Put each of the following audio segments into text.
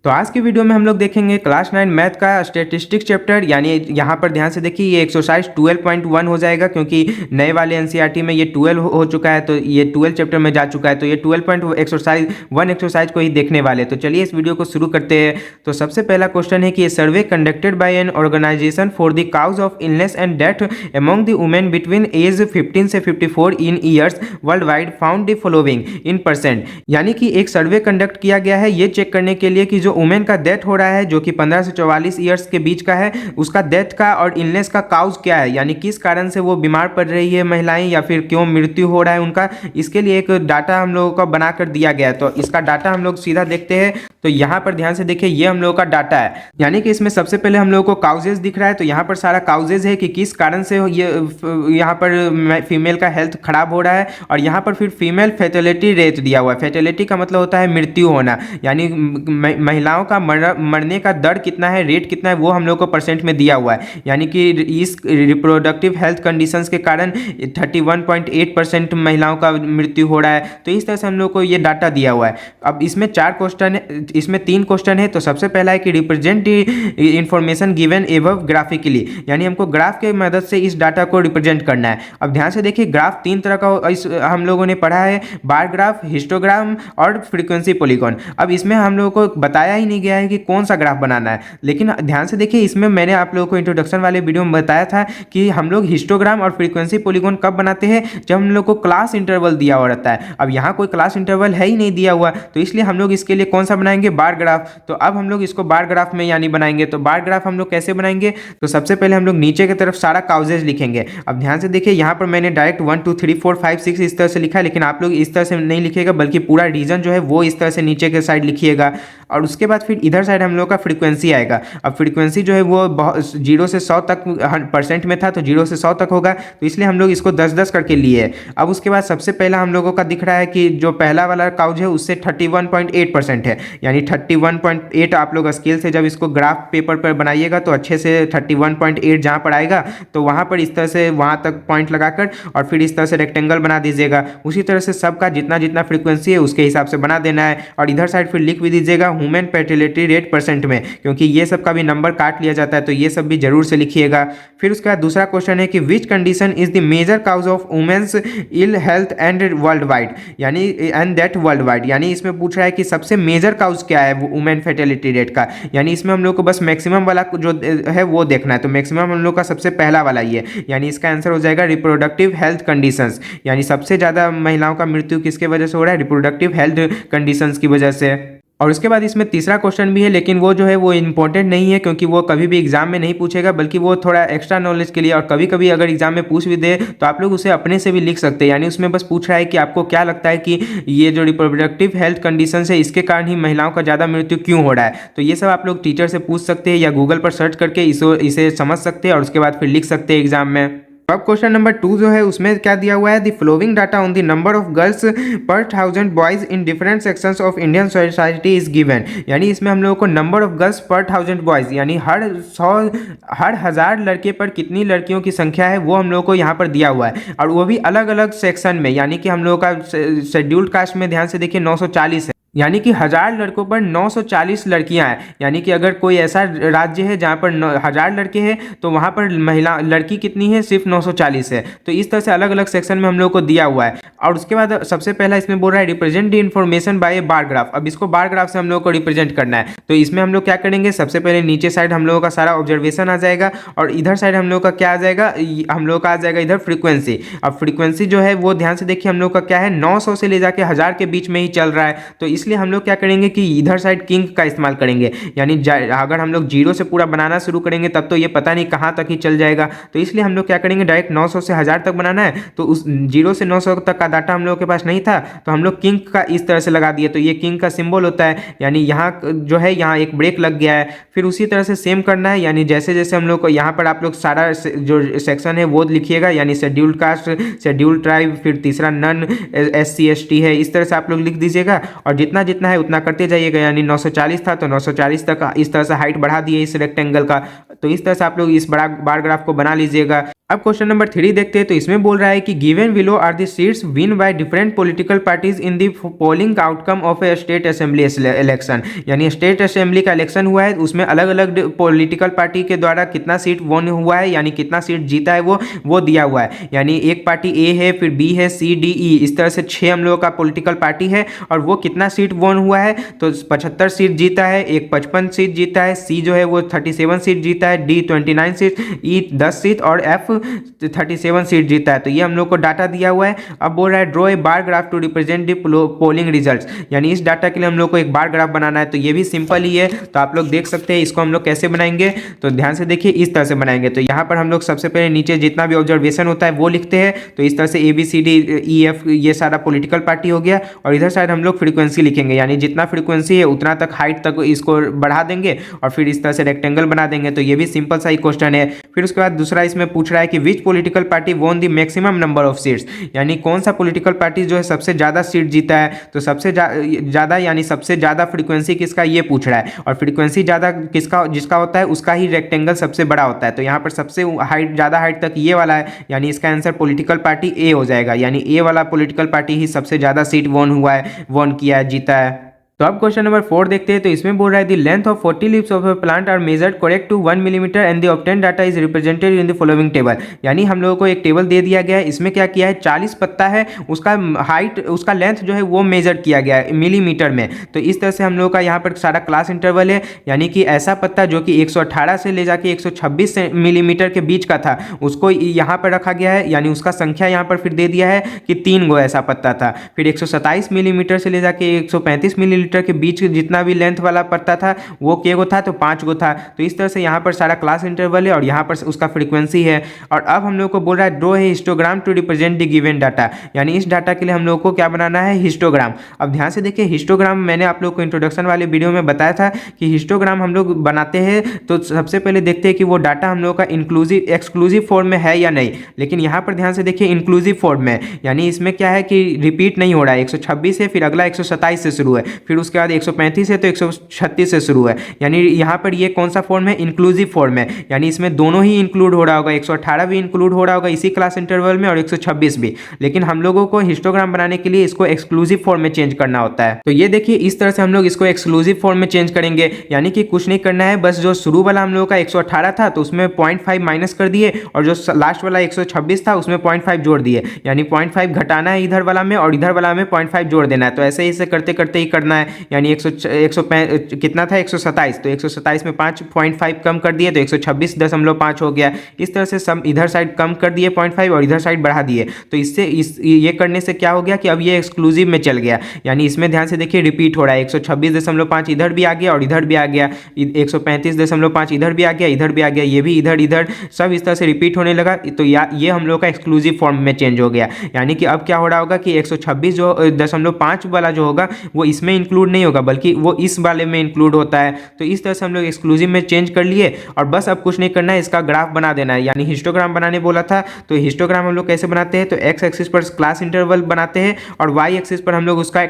तो आज की वीडियो में हम लोग देखेंगे क्लास 9 मैथ का स्टैटिस्टिक्स चैप्टर। यानी यहाँ पर ध्यान से देखिए, ये एक्सरसाइज 12.1 हो जाएगा क्योंकि नए वाले एनसीईआरटी में ये 12 हो चुका है, तो ये 12 चैप्टर में जा चुका है। तो ये 12 एक्सरसाइज को ही देखने वाले। तो चलिए इस वीडियो को शुरू करते हैं। तो सबसे पहला क्वेश्चन है कि ये survey conducted by an organisation for the cause of illness and death among the women between age 15 से 54 in years world wide found the following in percent. यानी कि एक सर्वे कंडक्ट किया गया है ये चेक करने के लिए कि जो वुमेन का डेथ हो रहा है जो कि 15 से 44 ईयर्स के बीच का है, उसका डेथ का और इलनेस का काउज क्या है, यानी किस कारण से वो बीमार पड़ रही है महिलाएं, या फिर क्यों मृत्यु हो रहा है उनका। इसके लिए एक डाटा हम लोगों को बनाकर दिया गया है। तो इसका डाटा हम लोग सीधा देखते हैं। तो यहाँ पर ध्यान से देखिए, ये हम लोगों का डाटा है। यानी कि इसमें सबसे पहले हम लोगों को काउजेज दिख रहा है। तो यहाँ पर सारा काउजेज है कि किस कारण से ये यहाँ पर फीमेल का हेल्थ खराब हो रहा है। और यहाँ पर फिर फीमेल फेटेलिटी रेट दिया हुआ है। फेटेलिटी का मतलब होता है मृत्यु होना, यानी महिलाओं का मरने का दर कितना है, रेट कितना है, वो हम लोग को परसेंट में दिया हुआ है। यानी कि इस रिप्रोडक्टिव हेल्थ कंडीशंस के कारण 31.8% महिलाओं का मृत्यु हो रहा है। तो इस तरह से हम लोग को ये डाटा दिया हुआ है। अब इसमें 4 क्वेश्चन है, इसमें 3 क्वेश्चन है। तो सबसे पहला है कि represent information given above graphically, यानी हमको ग्राफ के मदद से इस डाटा को रिप्रेजेंट करना है। अब ध्यान से देखिए, ग्राफ 3 तरह का हम लोगों ने पढ़ा है, बार ग्राफ, हिस्टोग्राम और फ्रीक्वेंसी पॉलीगॉन। अब इसमें हम लोगों को बताया ही नहीं गया है कि कौन सा ग्राफ बनाना है, लेकिन ध्यान से देखिए, इसमें मैंने आप लोगों को इंट्रोडक्शन वाले वीडियो में बताया था कि हम लोग हिस्टोग्राम और फ्रीक्वेंसी पॉलीगॉन कब बनाते हैं, जब हम लोग को क्लास इंटरवल दिया हुआ रहता है। अब यहाँ कोई क्लास इंटरवल है ही नहीं दिया हुआ, तो इसलिए हम लोग इसके लिए कौन सा बनाएंगे, बार ग्राफ। तो अब हम लोग इसको बार ग्राफ में यानी बनाएंगे। तो बार ग्राफ हम लोग कैसे बनाएंगे, तो सबसे पहले हम लोग नीचे की तरफ सारा काउजेज लिखेंगे। अब ध्यान से देखिए, यहाँ पर मैंने डायरेक्ट 1 2 3 4 5 6 इस तरह से लिखा है, लेकिन आप लोग इस तरह से नहीं लिखिएगा, बल्कि पूरा रीजन जो है वो इस तरह से नीचे के साइड लिखिएगा। और उसके बाद फिर इधर साइड हम लोग का फ्रीक्वेंसी आएगा। अब फ्रीक्वेंसी जो है वो 0 से 100 तक परसेंट में था, तो 0 से 100 तक होगा, तो इसलिए हम लोग इसको 10-10 करके लिए है। अब उसके बाद सबसे पहला हम लोगों का दिख रहा है कि जो पहला वाला काउज है उससे 31.8% है, यानी 31.8। आप लोग स्केल से जब इसको ग्राफ पेपर पर बनाइएगा तो अच्छे से 31.8 जहाँ पर आएगा तो वहाँ पर इस तरह से वहाँ तक पॉइंट लगाकर और फिर इस तरह से रेक्टेंगल बना दीजिएगा। उसी तरह से सबका जितना जितना फ्रीक्वेंसी है उसके हिसाब से बना देना है। और इधर साइड फिर लिख भी दीजिएगा ह्यूमन फर्टिलिटी रेट परसेंट में, क्योंकि ये सब का भी नंबर काट लिया जाता है, तो ये सब भी जरूर से लिखिएगा। फिर उसके बाद दूसरा क्वेश्चन है कि which condition is the major cause of women's ill health and world wide, यानी एंड दैट वर्ल्ड वाइड। यानी इसमें पूछ रहा है कि सबसे मेजर काउज क्या है वुमेन फर्टिलिटी रेट का, यानी इसमें हम लोग को बस मैक्सिमम वाला जो है वो देखना है। तो मैक्सिमम हम लोग का सबसे पहला वाला ये, यानी इसका आंसर हो जाएगा रिप्रोडक्टिव हेल्थ कंडीशंस। यानी सबसे ज़्यादा महिलाओं का मृत्यु किसके वजह से हो रहा है, रिप्रोडक्टिव हेल्थ कंडीशंस की वजह से। और उसके बाद इसमें तीसरा क्वेश्चन भी है, लेकिन वो जो है वो इंपॉर्टेंट नहीं है, क्योंकि वो कभी भी एग्जाम में नहीं पूछेगा, बल्कि वो थोड़ा एक्स्ट्रा नॉलेज के लिए। और कभी कभी अगर एग्जाम में पूछ भी दे तो आप लोग उसे अपने से भी लिख सकते हैं। यानी उसमें बस पूछ रहा है कि आपको क्या लगता है कि ये जो रिप्रोडक्टिव हेल्थ कंडीशन है इसके कारण ही महिलाओं का ज़्यादा मृत्यु क्यों हो रहा है। तो ये सब आप लोग टीचर से पूछ सकते हैं या गूगल पर सर्च करके इसे समझ सकते हैं और उसके बाद फिर लिख सकते हैं एग्जाम में। अब क्वेश्चन नंबर 2 जो है उसमें क्या दिया हुआ है, the flowing data on the number of girls पर 1000 boys in different sections of Indian society is given. यानी इसमें हम लोगों को नंबर ऑफ गर्ल्स पर 1000 बॉयज, यानी हर 1000 लड़के पर कितनी लड़कियों की संख्या है वो हम लोगों को यहाँ पर दिया हुआ है, और वो भी अलग अलग सेक्शन में। यानी कि हम लोगों का शेड्यूल्ड कास्ट में ध्यान से देखिए 940 है, यानी कि 1000 लड़कों पर 940 लड़कियां हैं। यानी कि अगर कोई ऐसा राज्य है जहां पर 1000 लड़के हैं तो वहां पर महिला लड़की कितनी है, सिर्फ 940 है। तो इस तरह से अलग अलग सेक्शन में हम लोग को दिया हुआ है। और उसके बाद सबसे पहला इसमें बोल रहा है represent the information bye A bar graph. अब इसको बार ग्राफ से हम लोग को रिप्रेजेंट करना है। तो इसमें हम लोग क्या करेंगे, सबसे पहले नीचे साइड हम लोगों का सारा ऑब्जर्वेशन आ जाएगा, और इधर साइड हम लोग का क्या आ जाएगा, हम लोग का आ जाएगा इधर फ्रीक्वेंसी। अब फ्रीक्वेंसी जो है वो ध्यान से देखिए हम लोग का क्या है, 900 से ले जाके 1000 के बीच में ही चल रहा है। तो इसलिए हम लोग क्या करेंगे कि इधर साइड किंग का इस्तेमाल करेंगे। यानी अगर हम लोग 0 से पूरा बनाना शुरू करेंगे तब तो ये पता नहीं कहाँ तक ही चल जाएगा। तो इसलिए हम लोग क्या करेंगे, डायरेक्ट 900 से 1000 तक बनाना है। तो उस 0 से 900 तक का डाटा हम लोग के पास नहीं था, तो हम लोग किंग का इस तरह से लगा दिए। तो ये किंग का सिंबल होता है, यानी यहाँ जो है यहाँ एक ब्रेक लग गया है। फिर उसी तरह से सेम करना है, यानी जैसे जैसे हम लोग को यहाँ पर आप लोग सारा जो सेक्शन है वो लिखिएगा, यानी शेड्यूल्ड कास्ट, शेड्यूल्ड ट्राइब, फिर तीसरा नन, SC ST है, इस तरह से आप लोग लिख दीजिएगा। और जितना जितना है उतना करते जाइएगा। यानी 940 था तो 940 तक इस तरह से हाइट बढ़ा दिए इस रेक्टेंगल का। तो इस तरह से आप लोग इस बड़ा बार ग्राफ को बना लीजिएगा। अब क्वेश्चन नंबर 3 देखते हैं। तो इसमें बोल रहा है कि given below are the seats win by different political parties in the polling outcome of a state assembly election. यानी स्टेट असेंबली का इलेक्शन हुआ है, उसमें अलग अलग पॉलिटिकल पार्टी के द्वारा कितना सीट वन हुआ है, यानी कितना सीट जीता है वो दिया हुआ है। यानी एक पार्टी ए है, फिर बी है, सी डी ई, इस तरह से 6 हम लोगों का पॉलिटिकल पार्टी है और वो कितना सीट वन हुआ है। तो 75 सीट जीता है, एक 55 सीट जीता है, सी जो है वो 37 सीट जीता है, डी 29 सीट, ई 10 सीट और एफ 37 सीट जीता है। तो ये हम लोग को डाटा दिया हुआ है। अब बोल रहा है draw a bar graph to represent the polling results, यानी इस डाटा के लिए हम लोग को एक बार ग्राफ बनाना है। तो ये भी सिंपल ही है, तो आप लोग देख सकते हैं। इसको हम लोग कैसे बनाएंगे, तो ध्यान से देखिए, इस तरह से बनाएंगे। तो यहाँ पर हम लोग सबसे पहले नीचे जितना भी ऑब्जर्वेशन होता है वो लिखते हैं। तो इस तरह से A B C D E F ये सारा पॉलिटिकल पार्टी हो गया, और इधर साइड हम लोग फ्रीक्वेंसी लिखेंगे, यानी जितना फ्रीक्वेंसी है उतना तक हाइट तक इसको बढ़ा देंगे और फिर इस तरह से रेक्टेंगल बना देंगे। तो ये भी सिंपल सा ही क्वेश्चन है। फिर उसके बाद दूसरा इसमें पूछ रहा है कि विच political party won the maximum number of seats, यानी कौन सा पॉलिटिकल पार्टी जो है सबसे ज़्यादा सीट जीता है। तो सबसे ज़्यादा यानी सबसे ज़्यादा फ्रीक्वेंसी किसका ये पूछ रहा है, और फ्रीक्वेंसी ज़्यादा किसका जिसका होता है उसका ही रेक्टेंगल सबसे बड़ा होता है। तो यहाँ पर सबसे हाइट ज़्यादा हाइट तक ये वाला है, यानी इसका आंसर पॉलिटिकल पार्टी ए हो जाएगा। यानी ए वाला पॉलिटिकल पार्टी ही सबसे ज़्यादा सीट वोन किया है, जीता है। तो अब क्वेश्चन नंबर 4 देखते हैं। तो इसमें बोल रहा है the length of 40 leaves of a plant are measured correct to 1 millimetre and the obtain data is represented in the following table. यानी हम लोगों को एक टेबल दे दिया गया है, इसमें क्या किया है, 40 पत्ता है, उसका हाइट उसका लेंथ जो है वो मेजर किया गया है मिलीमीटर में। तो इस तरह से हम लोगों का यहाँ पर सारा क्लास इंटरवल है, यानी कि ऐसा पत्ता जो कि 118 से ले जाके 126 मिलीमीटर के बीच का था उसको यहाँ पर रखा गया है, यानी उसका संख्या यहाँ पर फिर दे दिया है कि 3 गो ऐसा पत्ता था। फिर 127 मिलीमीटर से ले जाके 135 मिलीमीटर के बीच जितना भी लेंथ वाला पत्ता था वो के गो था, तो 5 गो था। तो इस तरह से यहाँ पर सारा क्लास इंटरवल है और यहाँ पर उसका फ्रीक्वेंसी है। और अब हम लोग को बोल रहा है ड्रॉ है histogram to represent the given data, यानी इस डाटा के लिए हम लोग को क्या बनाना है, हिस्टोग्राम। अब ध्यान से देखिए, हिस्टोग्राम मैंने आप लोग को इंट्रोडक्शन वाले वीडियो में बताया था कि हिस्टोग्राम हम लोग बनाते हैं तो सबसे पहले देखते हैं कि वो डाटा हम लोग का इंक्लूसिव एक्सक्लूसिव फॉर्म में है या नहीं। लेकिन यहाँ पर ध्यान से देखिए इंक्लूसिव फॉर्म में, यानी इसमें क्या है कि रिपीट नहीं हो रहा है। 126 है, फिर अगला 127 से शुरू है, फिर उसके बाद 135 है तो 136 से शुरू है। यानी यहाँ पर ये कौन सा फॉर्म है, इंक्लूसिव फॉर्म है, यानी इसमें दोनों ही इंक्लूड हो रहा होगा, 118 भी इंक्लूड हो रहा होगा इसी क्लास इंटरवल में और 126 भी। लेकिन हम लोगों को हिस्टोग्राम बनाने के लिए इसको एक्सक्लूसिव फॉर्म में चेंज करना होता है। तो ये देखिए इस तरह से हम लोग इसको एक्सक्लूसिव फॉर्म में चेंज करेंगे, यानी कि कुछ नहीं करना है, बस जो शुरू वाला हम लोगों का 118 था तो उसमें 0.5 माइनस कर दिए, और जो लास्ट वाला 126 था उसमें 0.5 जोड़ दिए, यानी 0.5 घटाना है इधर वाला में और इधर वाला में 0.5 जोड़ देना है। तो ऐसे ही से करते करते ही करना है, यानी 100 कितना था 127, तो 127 में 5.5 कम कर दिए तो 126.5 हो गया। इस तरह से सब इधर साइड कम कर दिए 0.5 और इधर साइड बढ़ा दिए। तो इससे ये करने से क्या हो गया कि अब ये एक्सक्लूसिव में चल गया, यानी इसमें ध्यान से देखिए रिपीट हो रहा है, 126.5 इधर भी आ गया और इधर भी आ गया, 135.5 इधर भी आ गया, इधर भी आ गया, ये भी इधर इधर सब इस तरह से रिपीट होने लगा। तो ये हम लोग का एक्सक्लूसिव फॉर्म में चेंज हो गया, यानी कि अब क्या हो रहा होगा कि 126.5 वाला जो होगा वो इसमें इंक्लूड नहीं होगा बल्कि वो इस वाले में इंक्लूड होता है। तो इस तरह से हम लोग एक्सक्लूसिव में चेंज कर लिए और बस अब कुछ नहीं करना है, इसका ग्राफ बना देना है, यानी हिस्टोग्राम बनाने बोला था। तो हिस्टोग्राम हम लोग कैसे बनाते हैं, तो एक्स एक्सिस पर क्लास इंटरवल बनाते हैं और वाई एक्सिस पर हम लोग उसका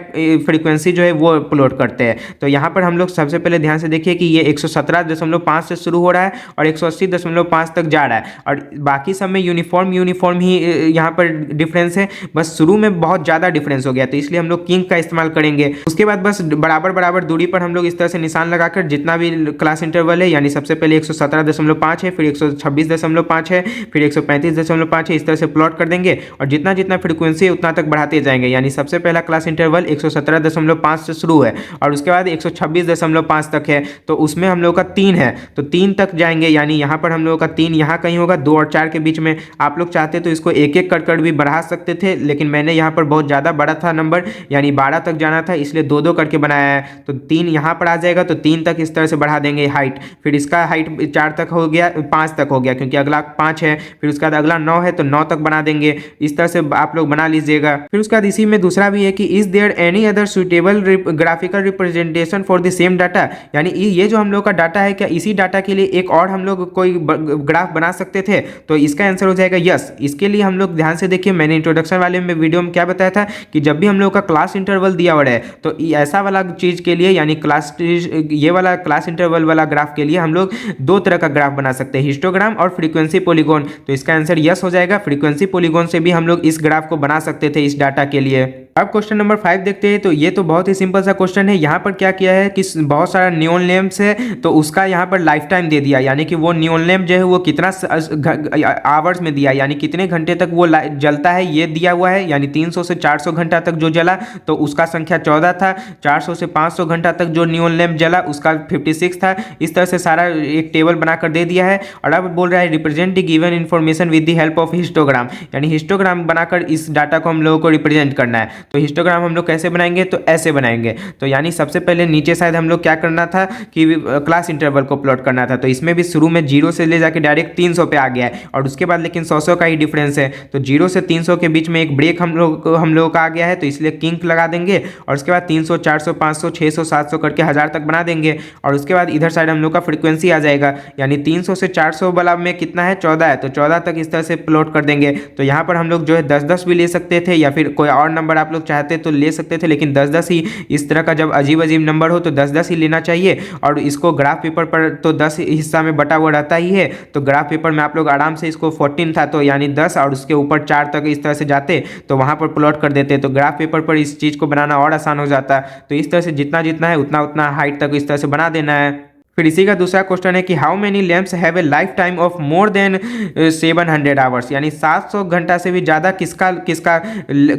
फ्रीक्वेंसी जो है वो प्लॉट करते हैं। तो यहाँ पर हम लोग सबसे पहले ध्यान से देखिए कि ये 117.5 से शुरू हो रहा है और 180.5 तक जा रहा है, और बाकी सब में यूनिफॉर्म ही यहाँ पर डिफरेंस है, बस शुरू में बहुत ज़्यादा डिफरेंस हो गया तो इसलिए हम लोग किंग का इस्तेमाल करेंगे। उसके बाद बस बराबर दूरी पर हम लोग इस तरह से निशान लगाकर जितना भी क्लास इंटरवल है, यानी सबसे पहले 117.5 है, फिर 126.5 है, फिर 135.5 है, इस तरह से प्लॉट कर देंगे और जितना जितना फ्रीक्वेंसी है उतना तक बढ़ाते जाएंगे। यानी सबसे पहला क्लास इंटरवल 117.5 से शुरू है और उसके बाद 126.5 तक है, तो उसमें हम लोग का 3 है तो 3 तक जाएंगे, यानी यहाँ पर हम लोग का 3 यहाँ कहीं होगा, 2 और 4 के बीच में। आप लोग चाहते तो इसको एक एक कर भी बढ़ा सकते थे, लेकिन मैंने यहाँ पर बहुत ज़्यादा बड़ा था नंबर, यानी 12 तक जाना था, इसलिए 2 करके बनाया है। तो 3 यहाँ पर आ जाएगा तो 3 तक इस तरह से बढ़ा देंगे हाइट, फिर इसका हाइट 4 तक हो गया, 5 तक हो गया क्योंकि अगला 5 है, फिर उसके बाद अगला 9 है तो 9 तक बना देंगे। इस तरह से आप लोग बना लीजिएगा। फिर उसके बाद इसी में दूसरा भी है कि is there any other suitable graphical representation for the same data, यानी ये जो हम लोग का डाटा है क्या इसी डाटा के लिए एक और हम लोग कोई ग्राफ बना सकते थे, तो इसका आंसर हो जाएगा यस। इसके लिए हम लोग ध्यान से देखिए, मैंने इंट्रोडक्शन वाले में वीडियो में क्या बताया था कि जब भी हम लोग का क्लास इंटरवल दिया हुआ है तो ऐसा वाला चीज़ के लिए यानी ये वाला क्लास इंटरवल वाला ग्राफ के लिए हम लोग दो तरह का ग्राफ बना सकते हैं, हिस्टोग्राम और फ्रीक्वेंसी पॉलीगॉन। तो इसका आंसर यस हो जाएगा, फ्रीक्वेंसी पॉलीगॉन से भी हम लोग इस ग्राफ को बना सकते थे इस डाटा के लिए। अब क्वेश्चन नंबर 5 देखते हैं। तो ये तो बहुत ही सिंपल सा क्वेश्चन है। यहाँ पर क्या किया है कि बहुत सारा नियॉन लैंप्स है, तो उसका यहाँ पर लाइफ टाइम दे दिया, यानी कि वो नियॉन लैंप जो है वो कितना आवर्स में दिया, यानी कितने घंटे तक वो जलता है ये दिया हुआ है। यानी 300 से 400 घंटा तक जो जला तो उसका संख्या 14 था, 400 से 500 घंटा तक जो नियॉन लैंप जला उसका 56 था। इस तरह से सारा एक टेबल बनाकर दे दिया है। और अब बोल रहा है represent the given information with the help of histogram, यानी हिस्टोग्राम बनाकर इस डाटा को हम लोगों को रिप्रेजेंट करना है। तो हिस्टोग्राम हम लोग कैसे बनाएंगे, तो ऐसे बनाएंगे। तो यानी सबसे पहले नीचे शायद हम लोग क्या करना था कि क्लास इंटरवल को प्लॉट करना था। तो इसमें भी शुरू में 0 से ले जाके डायरेक्ट 300 पे आ गया है, और उसके बाद लेकिन 100 का ही डिफरेंस है। तो 0 से 300 के बीच में एक ब्रेक हम लोगों का आ गया है, तो इसलिए किंक लगा देंगे। और उसके बाद 300, 400, 500, 600, 700 करके 1000 तक बना देंगे। और उसके बाद इधर साइड हम लोग का फ्रीक्वेंसी आ जाएगा, यानी 300 से 400 वाला में कितना है 14 है, तो 14 तक इस तरह से प्लॉट कर देंगे। तो यहाँ पर हम लोग जो है 10-10 भी ले सकते थे, या फिर कोई और नंबर आप लोग चाहते तो ले सकते थे, लेकिन 10-10 ही, इस तरह का जब अजीब अजीब नंबर हो तो 10-10 ही लेना चाहिए। और इसको ग्राफ पेपर पर तो 10 हिस्सा में बटा हुआ रहता ही है, तो ग्राफ पेपर में आप लोग आराम से इसको 14 था तो यानी 10 और उसके ऊपर 4 तक इस तरह से जाते तो वहाँ पर प्लॉट कर देते, तो ग्राफ पेपर पर इस चीज़ को बनाना और आसान हो जाता। तो इस तरह से जितना जितना है उतना उतना हाइट तक इस तरह से बना देना है। फिर इसी का दूसरा क्वेश्चन है कि how many lamps have a life time of more than 700 hours, यानी 700 घंटा से भी ज़्यादा किसका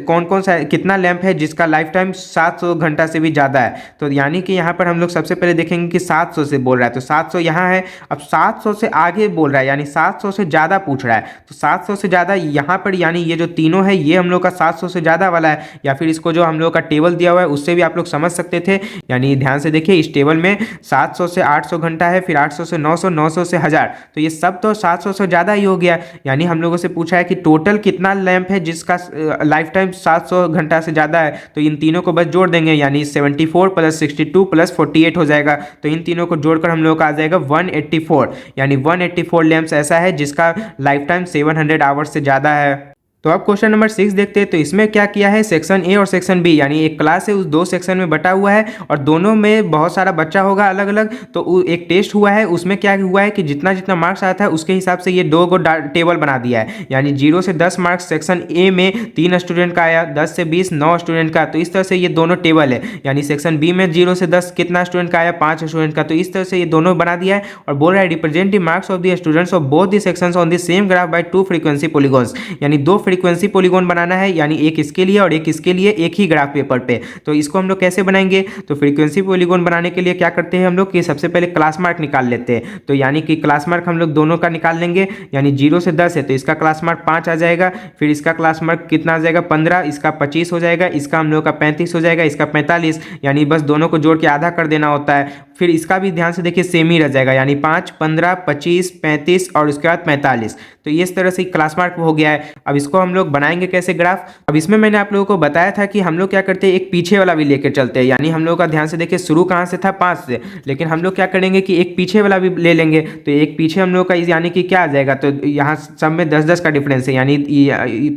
कौन कौन सा कितना लैंप है जिसका लाइफ टाइम 700 घंटा से भी ज़्यादा है। तो यानी कि यहाँ पर हम लोग सबसे पहले देखेंगे कि 700 से बोल रहा है, तो 700 यहाँ है। अब 700 से आगे बोल रहा है, यानी 700 से ज़्यादा पूछ रहा है, तो 700 से ज़्यादा यहाँ पर यानी ये जो तीनों है ये हम लोग का 700 से ज़्यादा वाला है, या फिर इसको जो हम लोग का टेबल दिया हुआ है उससे भी आप लोग समझ सकते थे। यानी ध्यान से देखिए, इस टेबल में 700 से 800 घंटा है, फिर 800 से 900, 900 से 1000, तो ये सब तो 700 से ज़्यादा ही हो गया। यानी हम लोगों से पूछा है कि टोटल कितना लैंप है जिसका लाइफ टाइम 700 घंटा से ज़्यादा है, तो इन तीनों को बस जोड़ देंगे, यानी 74 + 62 + 48 हो जाएगा। तो इन तीनों को जोड़कर हम लोग का आ जाएगा 184, यानी 184 लैंप्स ऐसा है जिसका लाइफ टाइम 700 आवर्स से ज़्यादा है। तो अब क्वेश्चन नंबर 6 देखते हैं। तो इसमें क्या किया है, सेक्शन ए और सेक्शन बी, यानी एक क्लास है उस दो सेक्शन में बटा हुआ है और दोनों में बहुत सारा बच्चा होगा अलग अलग। तो एक टेस्ट हुआ है, उसमें क्या हुआ है कि जितना जितना मार्क्स आया था उसके हिसाब से ये दो टेबल बना दिया है, यानी 0 से 10 मार्क्स सेक्शन ए में 3 स्टूडेंट का आया, 10 से 20 9 स्टूडेंट का। तो इस तरह से ये दोनों टेबल है, यानी सेक्शन बी में 0 से 10 कितना स्टूडेंट का आया, 5 स्टूडेंट का। तो इस तरह से ये दोनों बना दिया है और बोल रहा है represent the marks of the students of both the sections on the same graph by 2 frequency polygons, यानी 2 फ्रीक्वेंसी पॉलीगॉन बनाना है, यानी एक इसके लिए और एक इसके लिए एक ही ग्राफ पेपर पे। तो इसको हम लोग कैसे बनाएंगे, तो फ्रीक्वेंसी पॉलीगॉन बनाने के लिए क्या करते हैं हम लोग कि सबसे पहले क्लास मार्क निकाल लेते हैं। तो यानी कि क्लास मार्क हम लोग दोनों का निकाल लेंगे, यानी 0 से 10 है तो इसका क्लास मार्क 5 आ जाएगा, फिर इसका क्लास मार्क कितना आ जाएगा 15, इसका 25 हो जाएगा, इसका हम लोग का 35 हो जाएगा, इसका 45, यानी बस दोनों को जोड़ के आधा कर देना होता है। फिर इसका भी ध्यान से देखिए सेम ही रह जाएगा, यानी 5, 15, 25, 35 और उसके बाद 45। तो इस तरह से क्लास मार्क हो गया है। अब इसको हम लोग बनाएंगे कैसे ग्राफ। अब इसमें मैंने आप लोगों को बताया था कि हम लोग क्या करते हैं, एक पीछे वाला भी लेकर चलते हैं, यानी हम लोग का ध्यान से देखिए शुरू कहाँ से था 5 से, लेकिन हम लोग क्या करेंगे कि एक पीछे वाला भी ले लेंगे। तो एक पीछे हम लोग का यानी कि क्या आ जाएगा, तो यहाँ सब में 10-10 का डिफरेंस है, यानी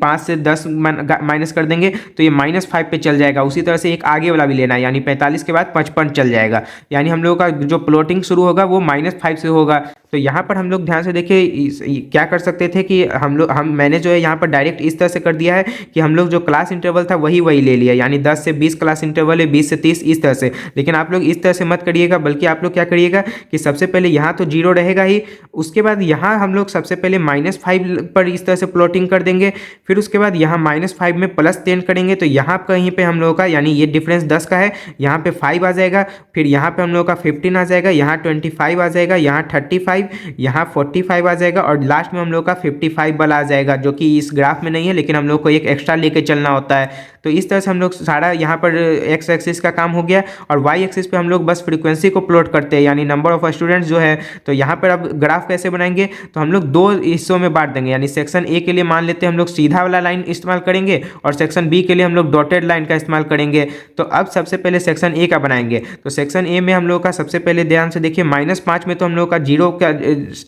5 से 10 माइनस कर देंगे तो ये -5 पे चल जाएगा। उसी तरह से एक आगे वाला भी लेना है, यानी 45 के बाद 55 चल जाएगा, यानी हम लोग का जो प्लॉटिंग शुरू होगा वो -5 से होगा। तो यहाँ पर हम लोग ध्यान से देखिए क्या कर सकते थे कि मैंने जो है यहाँ पर डायरेक्ट इस तरह से कर दिया है कि हम लोग जो क्लास इंटरवल था वही ले लिया, यानी 10 से 20 क्लास इंटरवल है, 20 से 30 इस तरह से। लेकिन आप लोग इस तरह से मत करिएगा, बल्कि आप लोग क्या करिएगा कि सबसे पहले यहाँ तो 0 रहेगा ही, उसके बाद यहाँ हम लोग सबसे पहले -5 पर इस तरह से प्लॉटिंग कर देंगे, फिर उसके बाद यहाँ -5 में +10 करेंगे, तो यहाँ कहीं पे हम लोग का यानी ये डिफरेंस 10 का है, यहाँ पे 5 आ जाएगा, फिर यहाँ पे हम लोग का 15 आ जाएगा, यहाँ 25 आ जाएगा, यहाँ 35, यहाँ 45 आ जाएगा और लास्ट में हम लोग का 55 वाला आ जाएगा, जो कि इस ग्राफ में नहीं है, लेकिन हम लोग को एक एक्स्ट्रा लेके चलना होता है। तो इस तरह से हम लोग सारा यहाँ पर एक्स एक्सिस का काम हो गया और वाई एक्सिस पे हम लोग बस फ्रीक्वेंसी को प्लॉट करते हैं, यानी नंबर ऑफ स्टूडेंट्स जो है। तो यहाँ पर अब ग्राफ कैसे बनाएंगे, तो हम लोग 2 हिस्सों में बांट देंगे, यानी सेक्शन ए के लिए मान लेते हैं हम लोग सीधा वाला लाइन इस्तेमाल करेंगे और सेक्शन बी के लिए हम लोग डॉटेड लाइन का इस्तेमाल करेंगे। तो अब सबसे पहले सेक्शन ए का बनाएंगे। तो सेक्शन ए में हम लोग का सबसे पहले ध्यान से देखिए -5 में तो हम लोग का 0 का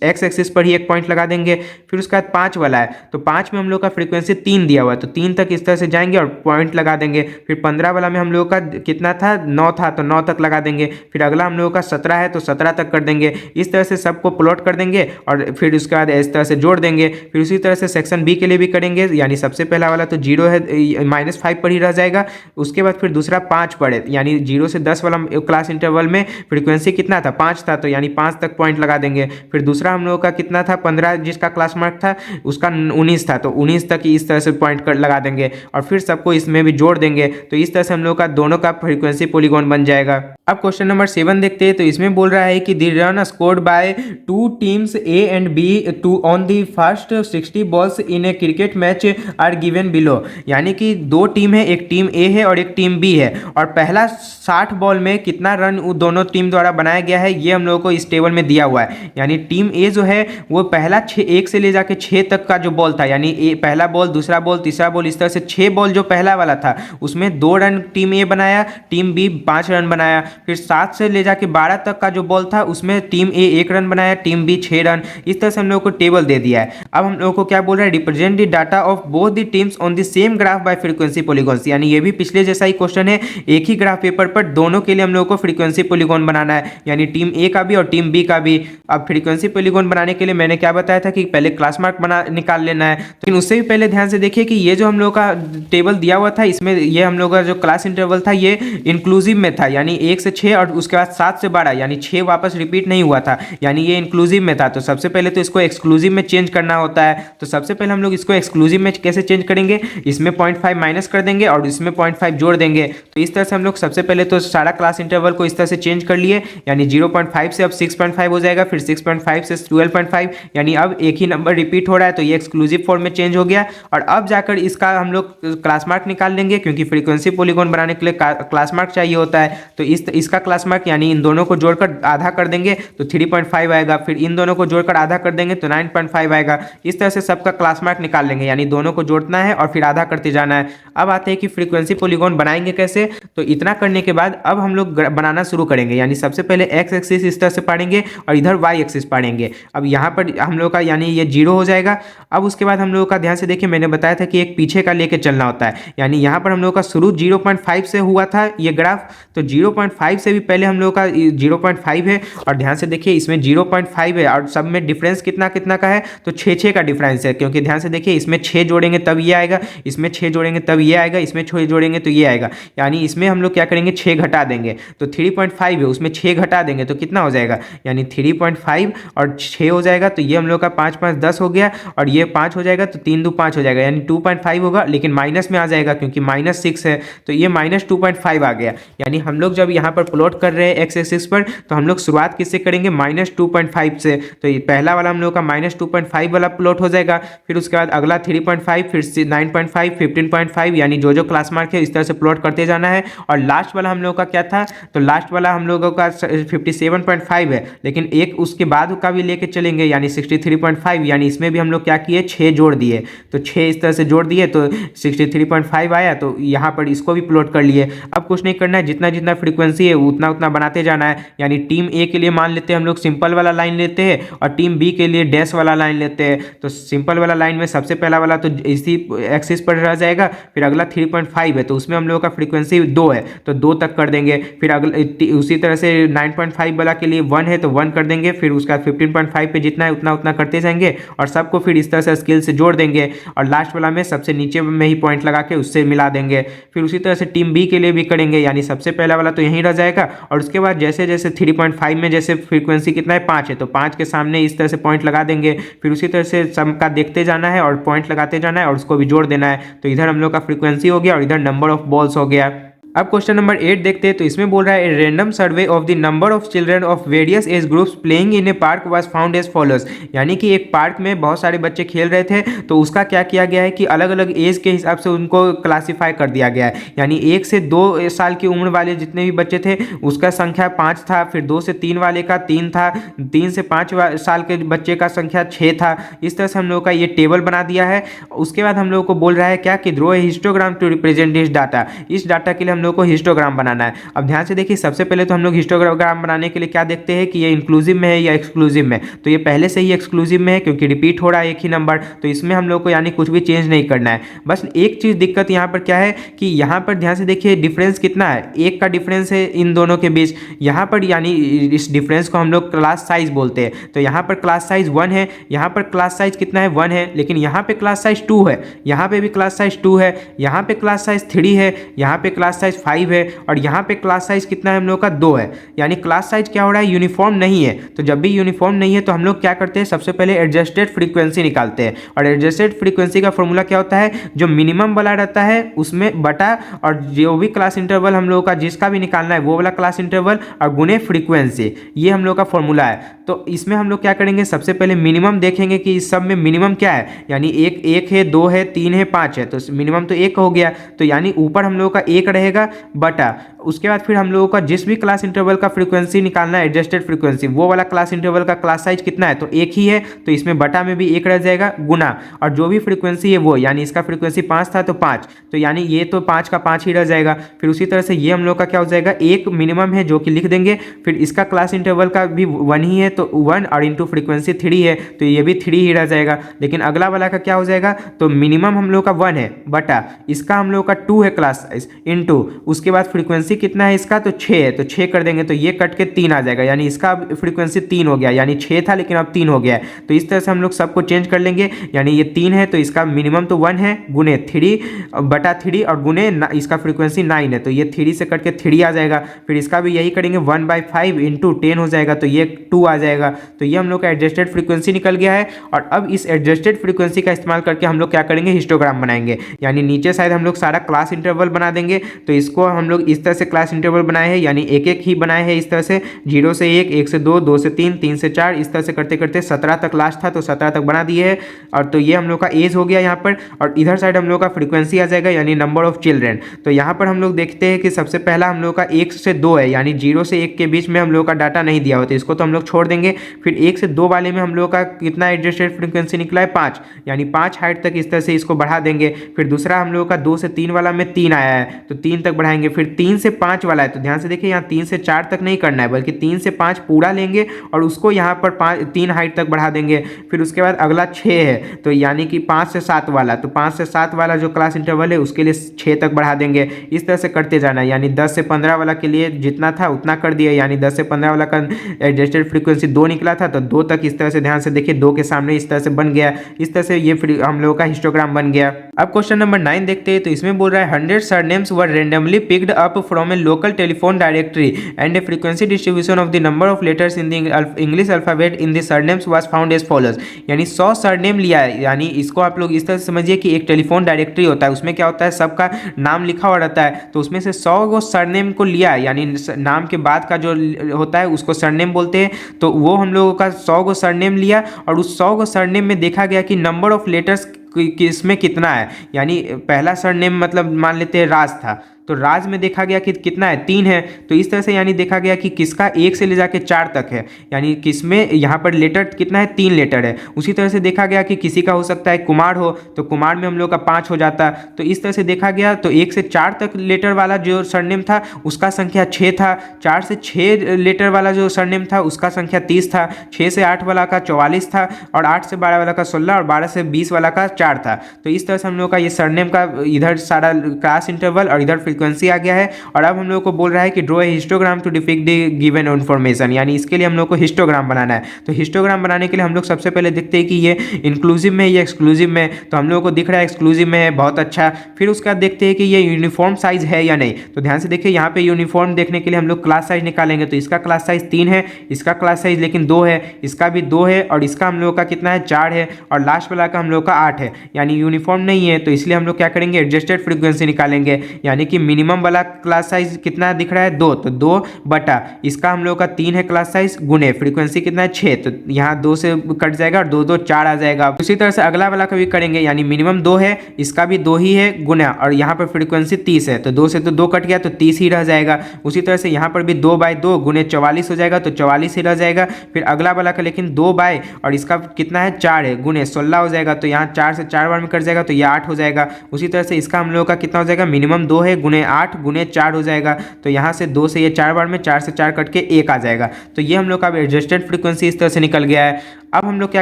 एक्स एक्सिस पर ही एक पॉइंट लगा देंगे, फिर उसके बाद 5 वाला है, तो 5 में हम लोग का फ्रीक्वेंसी 3 दिया हुआ है, तो 3 तक इस तरह से जाएंगे और पॉइंट पॉइंट लगा देंगे। फिर 15 वाला में हम लोगों का कितना था, 9 था, तो 9 तक लगा देंगे। फिर अगला हम लोगों का 17 है तो 17 तक कर देंगे। इस तरह से सबको प्लॉट कर देंगे और फिर उसके बाद इस तरह से जोड़ देंगे। फिर उसी तरह से सेक्शन बी के लिए भी करेंगे, यानी सबसे पहला वाला तो 0 है, -5 पर ही रह जाएगा। उसके बाद फिर दूसरा 5 पर है, यानी 0 से 10 वाला क्लास इंटरवल में फ्रीक्वेंसी कितना था, 5 था, तो यानी 5 तक पॉइंट लगा देंगे। फिर दूसरा हम लोगों का कितना था, 15 जिसका क्लास मार्क था उसका 19 था, तो 19 तक इस तरह से पॉइंट कर लगा देंगे और फिर सबको इसमें भी जोड़ देंगे। तो इस तरह से हम लोग का दोनों का फ्रीक्वेंसी पॉलीगॉन बन जाएगा। अब क्वेश्चन नंबर 7 देखते हैं। तो इसमें बोल रहा है कि the run scored by 2 teams A and B to on the first 60 balls in a cricket match are given below, यानी कि 2 टीम है, एक टीम ए है और एक टीम बी है, और पहला 60 बॉल में कितना रन दोनों टीम द्वारा बनाया गया है ये हम लोगों को इस टेबल में दिया हुआ है। यानी टीम ए जो है वो पहला 1 से ले जाके 6 तक का जो बॉल था, यानी पहला बॉल, दूसरा बॉल, तीसरा बॉल, इस तरह से 6 बॉल जो पहला वाला था उसमें 2 रन टीम ए बनाया, टीम बी 5 रन बनाया। फिर 7 से ले जाके 12 तक का जो बॉल था उसमें टीम ए 1 रन बनाया, टीम बी 6 रन। इस तरह से हम लोग को टेबल दे दिया है। अब हम लोग को क्या बोल रहा है, represent the data of both the teams on the same graph bye frequency polygons, यानी ये भी पिछले जैसा ही क्वेश्चन है, एक ही ग्राफ पेपर पर दोनों के लिए हम लोग को फ्रीक्वेंसी पॉलीगॉन बनाना है, यानी टीम ए का भी और टीम बी का भी। अब फ्रीक्वेंसी पॉलीगॉन बनाने के लिए मैंने क्या बताया था कि पहले क्लास मार्क निकाल लेना है। तो उससे भी पहले ध्यान से देखिए कि ये जो हम लोग का टेबल दिया हुआ था इसमें ये हम लोग का जो क्लास इंटरवल था ये इंक्लूसिव में था, यानी 1 से 6 और उसके बाद 7 से 12, यानी 6 वापस रिपीट नहीं हुआ था, यानी ये इंक्लूसिव में था। तो सबसे पहले तो इसको एक्सक्लूसिव में चेंज करना होता है। तो सबसे पहले हम लोग इसको एक्सक्लूसिव में कैसे चेंज करेंगे, इसमें 0.5 माइनस कर देंगे और इसमें 0.5 जोड़ देंगे। तो इस तरह से हम लोग सबसे पहले तो सारा क्लास इंटरवल को इस तरह से चेंज कर लिए, यानी 0.5 से अब 6.5 हो जाएगा, फिर 6.5 से 12.5, यानी अब एक ही नंबर रिपीट हो रहा है, तो ये एक्सक्लूसिव फॉर्म में चेंज हो गया। और अब जाकर इसका हम लोग क्लास मार्क निकाल लेंगे, क्योंकि फ्रीक्वेंसी पॉलीगॉन बनाने के लिए क्लास मार्क चाहिए होता है। तो इसका क्लास मार्क यानी इन दोनों को जोड़कर आधा कर देंगे तो 3.5 आएगा, फिर इन दोनों को जोड़कर आधा कर देंगे तो 9.5 आएगा। इस तरह से सबका क्लास मार्क निकाल लेंगे, यानी दोनों को जोड़ना है और फिर आधा करते जाना है। अब आते हैं कि फ्रीक्वेंसी पॉलीगॉन बनाएंगे कैसे। तो इतना करने के बाद अब हम लोग बनाना शुरू करेंगे, यानी सबसे पहले एक्स एक्सिस इस तरह से पढ़ेंगे और इधर वाई एक्सिस पढ़ेंगे। अब यहाँ पर हम लोग का यानी ये 0 हो जाएगा। अब उसके बाद हम लोग का ध्यान से देखिए, मैंने बताया था कि एक पीछे का लेके चलना होता है, यानी यहाँ पर हम लोग का शुरू 0.5 से हुआ था ये ग्राफ, तो 0.5 से भी पहले हम लोग का 0.5 है, और ध्यान से देखिए इसमें 0.5 है और सब में डिफरेंस कितना कितना का है, तो 6 का डिफरेंस है, क्योंकि ध्यान से देखिए इसमें 6 जोड़ेंगे तब ये आएगा, इसमें 6 जोड़ेंगे तब ये आएगा, इसमें 6 जोड़ेंगे तो ये आएगा, यानी इसमें हम लोग क्या करेंगे 6 घटा देंगे। तो 3.5 है उसमें 6 घटा देंगे तो कितना हो जाएगा, यानी 3.5 और 6 हो जाएगा, तो ये हम लोग का 5 5 10 हो गया, और ये 5 हो जाएगा तो 3 2 5 हो जाएगा, यानी 2.5 होगा, लेकिन माइनस में आ जाएगा क्योंकि -6 है, तो ये -2.5 आ गया। यानी हम लोग जब यहाँ पर प्लॉट कर रहे हैं एक्स एक्सिस पर, तो हम लोग शुरुआत किससे करेंगे, -2.5 से। तो ये पहला वाला हम लोग का -2.5 वाला प्लॉट हो जाएगा, फिर उसके बाद अगला 3.5, फिर 9.5, 15.5, यानी जो क्लास मार्क है इस तरह से प्लॉट करते जाना है। और लास्ट वाला हम लोग का क्या था, तो लास्ट वाला हम लोगों का 57.5 है, लेकिन एक उसके बाद का भी लेके चलेंगे, यानी 63.5, यानी इसमें भी हम लोग क्या किए 6 जोड़ दिए, तो 6 इस तरह से जोड़ दिए तो 63.5 आया, तो यहाँ पर इसको भी प्लॉट कर लिए। अब कुछ नहीं करना है, जितना जितना फ्रीक्वेंसी है उतना उतना बनाते जाना है। यानी टीम ए के लिए मान लेते हैं हम लोग सिंपल वाला लाइन लेते हैं, और टीम बी के लिए डैश वाला लाइन लेते हैं। तो सिंपल वाला लाइन में सबसे पहला वाला तो इसी एक्सिस पर रह जाएगा, फिर अगला 3.5 है तो उसमें हम लोगों का फ्रीक्वेंसी 2 है तो 2 तक कर देंगे। फिर अगला उसी तरह से 9.5 वाला के लिए 1 है तो 1 कर देंगे, फिर उसका 15.5 पे जितना है उतना उतना करते जाएंगे, और सबको फिर इस तरह से स्केल से जोड़ देंगे, और लास्ट वाला में सबसे नीचे में ही पॉइंट लगा के उससे मिला देंगे। फिर उसी तरह से टीम बी के लिए भी करेंगे, यानी सबसे पहला वाला तो यहीं रह जाएगा, और उसके बाद जैसे जैसे 3.5 में जैसे फ्रीक्वेंसी कितना है 5 है तो 5 के सामने इस तरह से पॉइंट लगा देंगे। फिर उसी तरह से सम का देखते जाना है और पॉइंट लगाते जाना है और उसको भी जोड़ देना है। तो इधर हम लोग का फ्रीक्वेंसी हो गया और इधर नंबर ऑफ बॉल्स हो गया। अब क्वेश्चन नंबर 8 देखते हैं। तो इसमें बोल रहा है random survey of the number of children of various age groups playing in a park was found as follows, यानी कि एक पार्क में बहुत सारे बच्चे खेल रहे थे, तो उसका क्या किया गया है कि अलग अलग एज के हिसाब से उनको क्लासीफाई कर दिया गया है। यानी 1 से 2 साल की उम्र वाले जितने भी बच्चे थे उसका संख्या 5 था, फिर 2 से 3 वाले का 3 था, 3 से 5 साल के बच्चे का संख्या 6 था। इस तरह से हम लोग का ये टेबल बना दिया है। उसके बाद हम लोग को बोल रहा है क्या कि draw a histogram to represent this data. इस डाटा के लिए हम लोग को हिस्टोग्राम बनाना है। अब ध्यान से देखिए, सबसे पहले तो हम लोग हिस्टोग्राम बनाने के लिए क्या देखते हैं कि ये इंक्लूसिव में है या एक्सक्लूसिव में। तो ये पहले से ही एक्सक्लूसिव में है क्योंकि रिपीट हो रहा है एक ही नंबर, तो इसमें हम लोग को यानी कुछ भी चेंज नहीं करना है। बस एक चीज़ दिक्कत यहाँ पर क्या है कि यहाँ पर ध्यान से देखिए डिफरेंस कितना है, एक का डिफरेंस है इन दोनों के बीच। यहाँ पर यानी इस डिफरेंस को हम लोग क्लास साइज बोलते हैं। तो यहाँ पर क्लास साइज 1 है, यहाँ पर क्लास साइज कितना है 1 है, लेकिन यहाँ पे क्लास साइज 2 है, यहाँ पे भी क्लास साइज 2 है, यहाँ पे क्लास साइज 3 है, यहाँ पे क्लास साइज 5 है, और यहाँ पे क्लास साइज कितना है हम लोग का 2 है। यानी क्लास साइज क्या हो रहा है, यूनिफॉर्म नहीं है। तो जब भी यूनिफॉर्म नहीं है तो हम लोग क्या करते हैं, सबसे पहले एडजस्टेड फ्रीक्वेंसी निकालते हैं। और एडजस्टेड फ्रीक्वेंसी का फॉर्मूला क्या होता है, जो मिनिमम वाला रहता है उसमें बटा, और जो भी क्लास इंटरवल हम लोगों का जिसका भी निकालना है वो वाला क्लास इंटरवल और गुने फ्रीक्वेंसी, ये हम लोग का फॉर्मूला है। तो इसमें हम लोग क्या करेंगे, सबसे पहले मिनिमम देखेंगे कि इस सब में मिनिमम क्या है, यानी एक है, 2 है, 3 है, 5 है, तो मिनिमम तो 1 हो गया। तो यानी ऊपर हम लोगों का 1 रहेगा बटा, उसके बाद फिर हम लोगों का जिस भी क्लास इंटरवल का फ्रीक्वेंसी निकालना है एडजस्टेड फ्रीक्वेंसी, वो वाला क्लास इंटरवल का क्लास साइज कितना है, तो 1 ही है, तो इसमें बटा में भी 1 रह जाएगा, गुना, और जो भी फ्रीक्वेंसी है वो, यानी इसका फ्रीक्वेंसी 5 था तो 5, तो यानी ये तो 5 का 5 ही रह जाएगा। फिर उसी तरह से ये हम लोग का क्या हो जाएगा, 1 मिनिमम है जो कि लिख देंगे, फिर इसका क्लास इंटरवल का भी 1 ही है, तो 1 और इंटू फ्रीक्वेंसी 3 है, तो ये भी 3 ही रह जाएगा। लेकिन अगला वाला का क्या हो जाएगा, तो मिनिमम हम लोग का 1 है बटा, इसका हम लोग का 2 है क्लास साइज, इंटू उसके बाद फ्रीक्वेंसी कितना है इसका, तो 6 है, तो 6 कर देंगे तो ये कट के 3 आ जाएगा, यानी इसका फ्रीक्वेंसी 3 हो गया, यानी 6 था लेकिन अब 3 हो गया है। तो इस तरह से हम लोग सबको चेंज कर लेंगे, यानी ये 3 है तो इसका मिनिमम तो 1 है, गुने 3 बटा 3 और गुने इसका फ्रीक्वेंसी 9 है, तो ये 3 से कट के 3 आ जाएगा। फिर इसका भी यही करेंगे, 1/5 इंटू 10 हो जाएगा, तो ये 2 आ जाएगा। तो ये हम लोग का एडजस्टेड फ्रीक्वेंसी निकल गया है। और अब इस एडजस्टेड फ्रीक्वेंसी का इस्तेमाल करके हम लोग क्या करेंगे, हिस्टोग्राम बनाएंगे। यानी नीचे साइड हम लोग सारा क्लास इंटरवल बना देंगे, तो इसको हम लोग इस तरह से क्लास इंटरवल बनाए हैं, यानी एक एक ही बनाए हैं इस तरह से, 0 से 1, 1 से 2, 2 से 3, 3 से 4, इस तरह से करते करते 17 तक लास्ट था, तो 17 तक बना दिए है। और तो ये हम लोग का एज हो गया यहाँ पर, और इधर साइड हम लोग का फ्रीक्वेंसी आ जाएगा, यानी नंबर ऑफ चिल्ड्रेन। तो यहाँ पर हम लोग देखते हैं कि सबसे पहला हम लोग का 1 से 2 है, यानी 0 से 1 के बीच में हम लोग का डाटा नहीं दिया होता, इसको तो हम लोग छोड़ देंगे। फिर 1 से 2 वाले में हम लोग का कितना एडजस्टेड फ्रीक्वेंसी निकला है, 5, यानी 5 हाइट तक इस तरह से इसको बढ़ा देंगे। फिर दूसरा हम लोग का 2 से 3 वाला में 3 आया है, तो 3 तक बढ़ाएंगे। फिर 3 से 5 वाला है, तो ध्यान से देखिए यहाँ 3 से 4 तक नहीं करना है, बल्कि 3 से 5 पूरा लेंगे और उसको यहाँ पर 3 हाइट तक बढ़ा देंगे। फिर उसके बाद अगला 6 है, तो यानी कि 5 से 7 वाला, तो 5 से 7 वाला जो क्लास इंटरवल है उसके लिए 6 तक बढ़ा देंगे। इस तरह से करते जाना है, यानी 10 से 15 वाला के लिए जितना था उतना कर दिया, यानी 10 से 15 वाला का एडजस्टेड फ्रीक्वेंसी 2 निकला था, तो 2 तक इस तरह से ध्यान से देखिए 2 के सामने इस तरह से बन गया। इस तरह से ये हम लोगों का हिस्टोग्राम बन गया। अब क्वेश्चन नंबर 9 देखते हैं। तो इसमें बोल रहा है 100 surnames were randomly picked up from a local telephone directory and a frequency distribution of the number of letters in the English alphabet in the surnames was found as follows. यानी 100 surname लिया है, यानी इसको आप लोग इस तरह से समझिए कि एक टेलीफोन डायरेक्टरी होता है, उसमें क्या होता है सबका नाम लिखा हुआ रहता है, तो उसमें से 100 गो सरनेम को लिया है, यानी नाम के बाद का जो होता है उसको सरनेम बोलते हैं। तो वो हम लोगों का 100 गो सरनेम लिया, और उस 100 गो सरनेम में देखा गया कि नंबर ऑफ लेटर्स इसमें कितना है। यानी पहला सरनेम मतलब मान लेते हैं राज था, तो राज में देखा गया कि कितना है 3 है, तो इस तरह से यानी देखा गया कि किसका 1 से ले जाके 4 तक है, यानी किसमें यहाँ पर लेटर कितना है 3 लेटर है। उसी तरह से देखा गया कि किसी का हो सकता है कुमार हो, तो कुमार में हम लोग का 5 हो जाता, तो इस तरह से देखा गया। तो 1 से 4 तक लेटर वाला जो सरनेम था उसका संख्या 6 था, 4 से 6 लेटर वाला जो सरनेम था उसका संख्या 30 था, 6 से 8 वाला का 44 था, और 8 से 12 वाला का 16, और 12 से 20 वाला का 4 था। तो इस तरह से हम लोग का ये सरनेम का इधर सारा क्लास इंटरवल और इधर फ्रीक्वेंसी आ गया है। और अब हम लोग को बोल रहा है कि draw a histogram to depict the given information, यानी इसके लिए हम लोग को हिस्टोग्राम बनाना है। तो हिस्टोग्राम बनाने के लिए हम लोग सबसे पहले देखते हैं कि ये इंक्लूसिव में या एक्सक्लूसिव में, तो हम लोग को दिख रहा है एक्सक्लूसिव में है, बहुत अच्छा। फिर उसके बाद देखते हैं कि ये यूनिफॉर्म साइज है या नहीं, तो ध्यान से देखिए यहाँ पे यूनिफॉर्म देखने के लिए हम लोग क्लास साइज निकालेंगे, तो इसका क्लास साइज 3 है, इसका क्लास साइज लेकिन 2 है, इसका भी 2 है, और इसका हम लोग का कितना है 4 है, और लास्ट वाला का हम लोग का 8 है, यानी यूनिफॉर्म नहीं है। तो इसलिए हम लोग क्या करेंगे, एडजस्टेड फ्रीक्वेंसी निकालेंगे, यानी कि मिनिमम वाला क्लास साइज कितना दिख रहा है 2, तो 2 बटा इसका हम लोग का 3 है क्लास साइज, गुने फ्रीक्वेंसी कितना है 6, तो यहाँ 2 से कट जाएगा और 2 2 4 आ जाएगा। उसी तरह से अगला वाला का भी करेंगे, यानी मिनिमम 2 है, इसका भी 2 ही है, गुना, और यहाँ पर फ्रीक्वेंसी 30 है, तो 2 से तो 2 कट गया, तो 30 ही रह जाएगा। उसी तरह से यहाँ पर भी 2/2 गुने 44 हो जाएगा, तो 44 ही रह जाएगा। फिर अगला वाला का लेकिन 2 बाय और इसका कितना है 4 है, गुने 16 हो जाएगा, तो यहाँ 4 से 4 बार में कट जाएगा, तो ये 8 हो जाएगा। उसी तरह से इसका हम लोग का कितना हो जाएगा, मिनिमम 2 है, गुने गुणे 8 गुणे 4 हो जाएगा। तो यहाँ से 2 से ये 4 बार में 4 से 4 कट के 1 आ जाएगा। तो ये हम लोग का एडजस्टेड फ्रीक्वेंसी इस तरह से निकल गया है। अब हम लोग क्या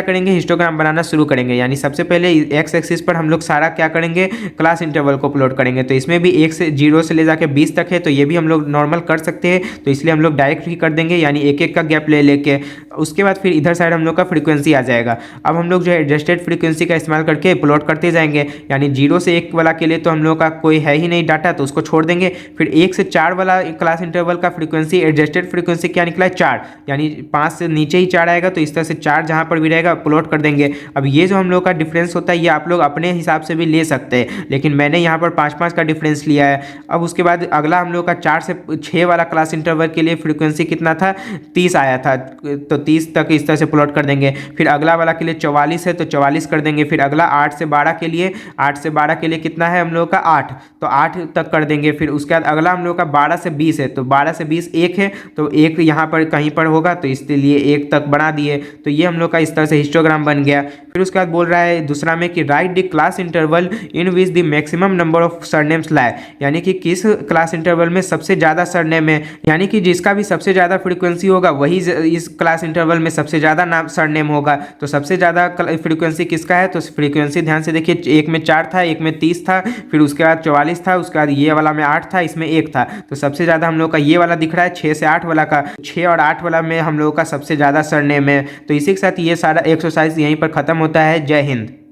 करेंगे, हिस्टोग्राम बनाना शुरू करेंगे। यानी सबसे पहले एक्स एक्सिस पर हम लोग सारा क्या करेंगे, क्लास इंटरवल को प्लॉट करेंगे। तो इसमें भी 1 से 0 से ले जाके 20 तक है, तो ये भी हम लोग नॉर्मल कर सकते हैं। तो इसलिए हम लोग डायरेक्ट ही कर देंगे, यानी एक एक का गैप ले लेके। उसके बाद फिर इधर साइड हम लोग का फ्रीक्वेंसी आ जाएगा। अब हम लोग जो है एडजस्टेड फ्रीक्वेंसी का इस्तेमाल करके प्लॉट करते जाएंगे। यानी 0 से 1 वाला के लिए तो हम लोग का कोई है ही नहीं डाटा, तो उसको छोड़ देंगे। फिर 1 से 4 वाला क्लास इंटरवल का फ्रीक्वेंसी, एडजस्टेड फ्रीक्वेंसी क्या निकला है, 4, यानी 5 से नीचे ही 4 आएगा। तो इस तरह से 4 जहाँ पर भी रहेगा प्लॉट कर देंगे। अब ये जो हम लोग का डिफरेंस होता है ये आप लोग अपने हिसाब से भी ले सकते हैं, लेकिन मैंने यहाँ पर 5-5 का डिफरेंस लिया है। अब उसके बाद अगला हम लोग का 4 से 6 वाला क्लास इंटरवल के लिए फ्रीक्वेंसी कितना था, 30 आया था। तो 30 तक इस तरह से प्लॉट कर देंगे। फिर अगला वाला के लिए 44 है, तो 44 कर देंगे। फिर अगला 8 से 12 के लिए, 8 से 12 के लिए कितना है हम लोग का, 8, तो 8 तक कर देंगे। फिर उसके बाद अगला हम लोग का 12 से 20 है, तो 12 से 20 1 है, तो 1 यहाँ पर कहीं पर होगा, तो इसलिए 1 तक बढ़ा दिए। तो ये हम लोग का इस तरह से हिस्टोग्राम बन गया। फिर उसके बाद बोल रहा है दूसरा में कि write the class interval in which the maximum number of surnames lie, यानी कि किस क्लास इंटरवल में सबसे ज़्यादा सरनेम है, यानी कि जिसका भी सबसे ज़्यादा फ्रीक्वेंसी होगा वही इस क्लास इंटरवल में सबसे ज़्यादा नाम सरनेम होगा। तो सबसे ज़्यादा फ्रीक्वेंसी किसका है, तो फ्रीक्वेंसी ध्यान से देखिए, एक में 4 था, एक में 30 था, फिर उसके बाद 44 था, उसके बाद ये वाला में 8 था, इसमें 1 था। तो सबसे ज़्यादा हम लोग का ये वाला दिख रहा है 6 से 8 वाला का, 6 और 8 वाला में हम लोग का सबसे ज़्यादा सरनेम है। तो इसी के साथ ये सारा एक्सरसाइज यहीं पर खत्म होता है। जय हिंद।